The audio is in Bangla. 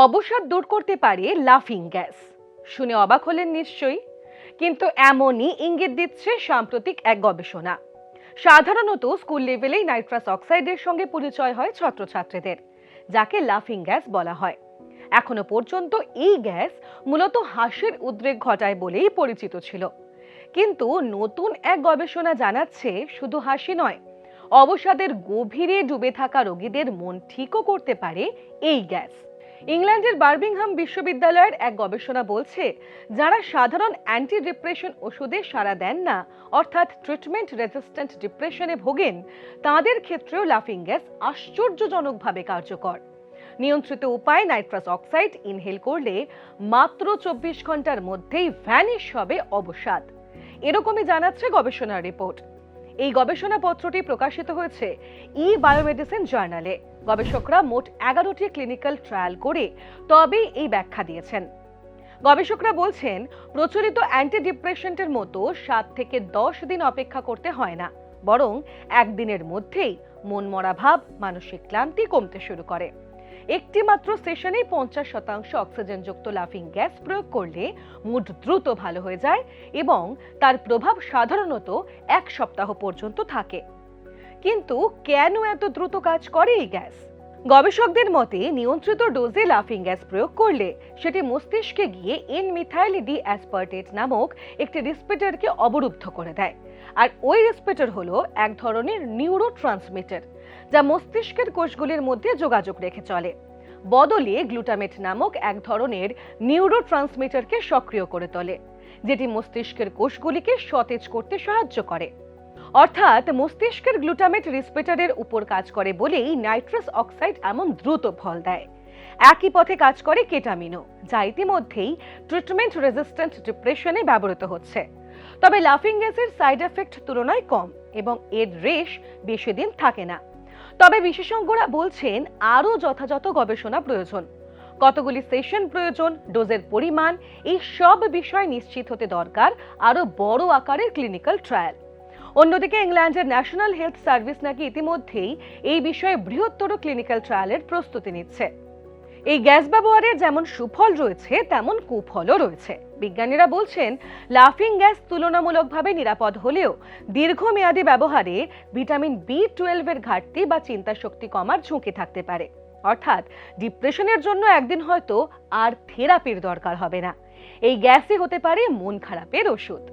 অবসাদ দূর করতে পারে লাফিং গ্যাস। শুনে অবাক হলেন নিশ্চয়ই, কিন্তু এমনই ইঙ্গিত দিচ্ছে সাম্প্রতিক এক গবেষণা। সাধারণত স্কুল লেভেলেই নাইট্রাস অক্সাইডের সঙ্গে পরিচয় হয় ছাত্রছাত্রীদের, যাকে লাফিং গ্যাস বলা হয়। এখনো পর্যন্ত এই গ্যাস মূলত হাসির উদ্রেক ঘটায় বলেই পরিচিত ছিল, কিন্তু নতুন এক গবেষণা জানাচ্ছে শুধু হাসি নয়, অবসাদের গভীরে ডুবে থাকা রোগীদের মন ঠিকও করতে পারে এই গ্যাস। ইংল্যান্ডের বার্মিংহাম বিশ্ববিদ্যালয়ের এক গবেষণা বলছে, যারা সাধারণ অ্যান্টি ডিপ্রেশন ওষুধে সাড়া দেন না, অর্থাৎ ট্রিটমেন্ট রেজিস্ট্যান্ট ডিপ্রেশনে ভোগেন, তাদের ক্ষেত্রেও লাফিং গ্যাস আশ্চর্যজনকভাবে কার্যকর। নিয়ন্ত্রিত উপায়ে নাইট্রাস অক্সাইড ইনহেল করলে মাত্র 24 ঘন্টার মধ্যেই ভ্যানিশ হবে অবসাদ, এরকমই জানাচ্ছে গবেষণার রিপোর্ট। এই গবেষণাপত্রটি প্রকাশিত হয়েছে বায়োমেডিসিন জার্নালে। গবেষকরা মোট 11টি ক্লিনিক্যাল ট্রায়াল করে তবেই এই ব্যাখ্যা দিয়েছেন। গবেষকরা বলছেন, প্রচলিত অ্যান্টি ডিপ্রেশেন্টের মতো 7 থেকে 10 দিন অপেক্ষা করতে হয় না, বরং একদিনের মধ্যেই মনমরা ভাব, মানসিক ক্লান্তি কমতে শুরু করে। একটি মাত্র সেশনে 50% অক্সিজেনযুক্ত লাফিং গ্যাস প্রয়োগ করলে মুড দ্রুত ভালো হয়ে যায় এবং তার প্রভাব সাধারণত 1 সপ্তাহ পর্যন্ত থাকে। কিন্তু কেন এত দ্রুত কাজ করে এই গ্যাস? গবেষকদের মতে, নিয়ন্ত্রিত ডোজে লাফিং গ্যাস প্রয়োগ করলে সেটি মস্তিষ্কে গিয়ে এন-মিথাইল ডি অ্যাসপার্টেট নামক একটি রিসেপ্টরকে অবরুদ্ধ করে দেয়। আর ওই রিসেপ্টর হলো এক ধরনের নিউরোট্রান্সমিটার, যা মস্তিষ্কের কোষগুলির মধ্যে যোগাযোগ রেখে চলে। বদলে গ্লুটামেট নামক এক ধরনের নিউরোট্রান্সমিটারকে সক্রিয় করে তোলে, যেটি মস্তিষ্কের কোষগুলিকে সতেজ করতে সাহায্য করে। অর্থাৎ মস্তিষ্কের গ্লুটামেট রিসেপ্টরের উপর কাজ করে বলেই নাইট্রাস অক্সাইড এমন দ্রুত ফল দেয়। একই পথে কাজ করে কেটামিনও, যা ইতিমধ্যেই ট্রিটমেন্ট রেজিস্ট্যান্ট ডিপ্রেশনে ব্যবহৃত হচ্ছে। তবে লাফিং গ্যাসের সাইড এফেক্ট তুলনায় কম এবং এর রেশ বেশি দিন থাকে না। তবে বিশেষজ্ঞরা বলছেন, আরও যথাযথ গবেষণা প্রয়োজন। কতগুলি সেশন প্রয়োজন, ডোজের পরিমাণ, এই সব বিষয় নিশ্চিত হতে দরকার আরো বড় আকারের ক্লিনিক্যাল ট্রায়াল। অন্যদিকে ইংল্যান্ডের ন্যাশনাল হেলথ সার্ভিস নাকি ইতিমধ্যেই এই বিষয়ে বৃহত্তর ক্লিনিক্যাল ট্রায়ালের প্রস্তুতি নিচ্ছে। এই গ্যাস ব্যবহারের যেমন সুফল রয়েছে, তেমন কুফলও রয়েছে। বিজ্ঞানীরা বলছেন, লাফিং গ্যাস তুলনামূলকভাবে নিরাপদ হলেও দীর্ঘমেয়াদী ব্যবহারে ভিটামিন B12 এর ঘাটতি বা চিন্তা শক্তি কমার ঝুঁকি থাকতে পারে। অর্থাৎ ডিপ্রেশনের জন্য একদিন হয়তো আর থেরাপির দরকার হবে না। এই গ্যাসই হতে পারে মন খারাপের ওষুধ।